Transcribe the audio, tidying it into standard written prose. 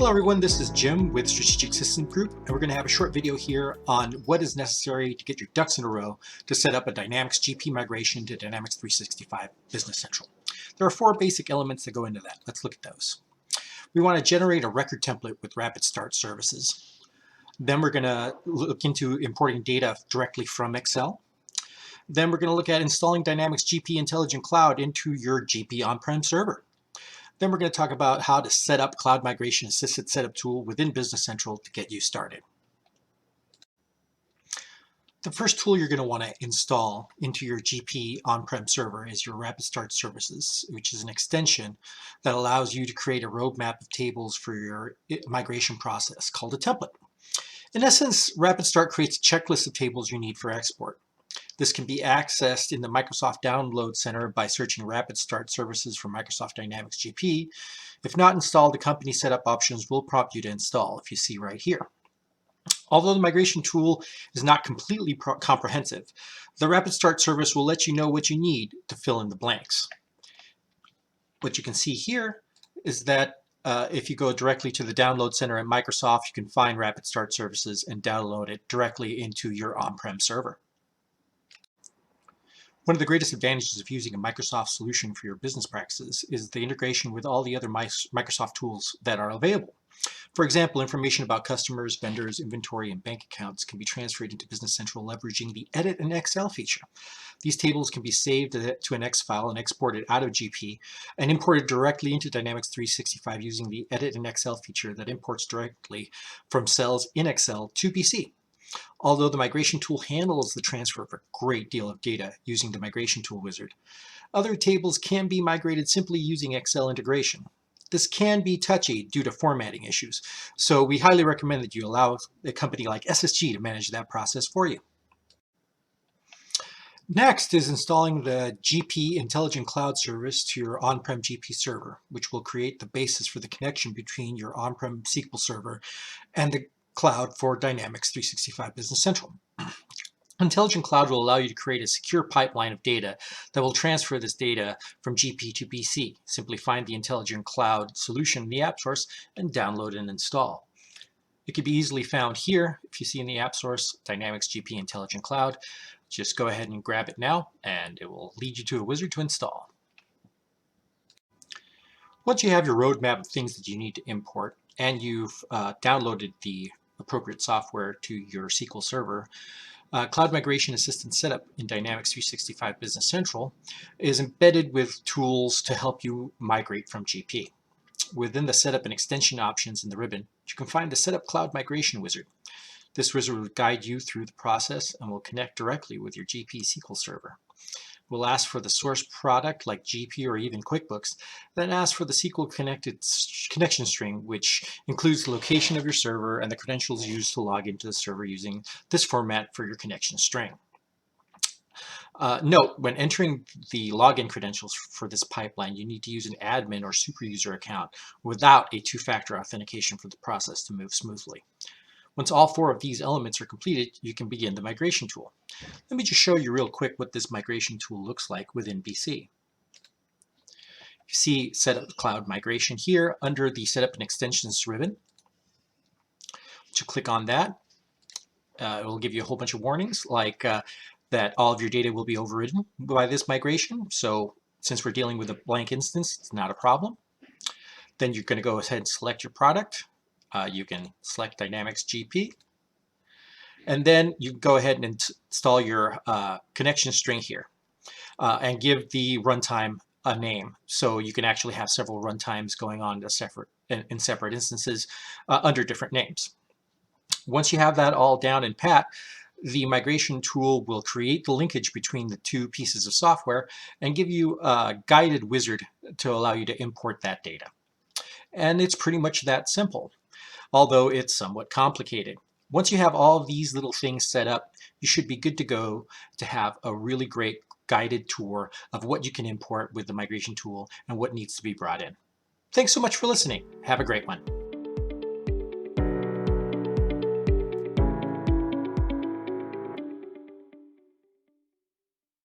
Hello everyone, this is Jim with Strategic Systems Group, and we're going to have a short video here on what is necessary to get your ducks in a row to set up a Dynamics GP migration to Dynamics 365 Business Central. There are four basic elements that go into that. Let's look at those. We want to generate a record template with RapidStart Services. Then we're going to look into importing data directly from Excel. Then we're going to look at installing Dynamics GP.Intelligent Cloud into your GP on-prem server. Then we're going to talk about how to set up Cloud Migration Assisted Setup tool within Business Central to get you started. The first tool you're going to want to install into your GP on-prem server is your RapidStart Services, which is an extension that allows you to create a roadmap of tables for your migration process called a template. In essence, RapidStart creates a checklist of tables you need for export. This can be accessed in the Microsoft Download Center by searching RapidStart Services for Microsoft Dynamics GP. If not installed, the company setup options will prompt you to install, if you see right here. Although the migration tool is not completely comprehensive, the RapidStart service will let you know what you need to fill in the blanks. What you can see here is that if you go directly to the Download Center at Microsoft, you can find RapidStart Services and download it directly into your on-prem server. One of the greatest advantages of using a Microsoft solution for your business practices is the integration with all the other Microsoft tools that are available. For example, information about customers, vendors, inventory, and bank accounts can be transferred into Business Central leveraging the Edit in Excel feature. These tables can be saved to an X file and exported out of GP and imported directly into Dynamics 365 using the Edit in Excel feature that imports directly from cells in Excel to BC. Although the migration tool handles the transfer of a great deal of data using the migration tool wizard, other tables can be migrated simply using Excel integration. This can be touchy due to formatting issues, so we highly recommend that you allow a company like SSG to manage that process for you. Next is installing the GP.Intelligent Cloud service to your on-prem GP server, which will create the basis for the connection between your on-prem SQL server and the cloud for Dynamics 365 Business Central. Intelligent Cloud will allow you to create a secure pipeline of data that will transfer this data from GP to BC. Simply find the Intelligent Cloud solution in the app source and download and install. It can be easily found here. If you see in the app source, Dynamics GP.Intelligent Cloud, just go ahead and grab it now and it will lead you to a wizard to install. Once you have your roadmap of things that you need to import and you've downloaded the appropriate software to your SQL server, Cloud Migration Assistant Setup in Dynamics 365 Business Central is embedded with tools to help you migrate from GP. Within the Setup and Extension options in the ribbon, you can find the Setup Cloud Migration Wizard. This wizard will guide you through the process and will connect directly with your GP SQL server. We'll ask for the source product like GP or even QuickBooks, then ask for the SQL connection string, which includes the location of your server and the credentials used to log into the server using this format for your connection string. Note, when entering the login credentials for this pipeline, you need to use an admin or super user account without a two-factor authentication for the process to move smoothly. Once all four of these elements are completed, you can begin the migration tool. Let me just show you real quick what this migration tool looks like within BC. You see Setup Cloud Migration here under the Setup and Extensions ribbon. Once you click on that, it will give you a whole bunch of warnings like that all of your data will be overridden by this migration. So since we're dealing with a blank instance, it's not a problem. Then you're going to go ahead and select your product. You can select Dynamics GP. And then you go ahead and install your connection string here and give the runtime a name. So you can actually have several runtimes going on in separate instances under different names. Once you have that all down and pat, the migration tool will create the linkage between the two pieces of software and give you a guided wizard to allow you to import that data. And it's pretty much that simple, although it's somewhat complicated. Once you have all of these little things set up, you should be good to go to have a really great guided tour of what you can import with the migration tool and what needs to be brought in. Thanks so much for listening. Have a great one.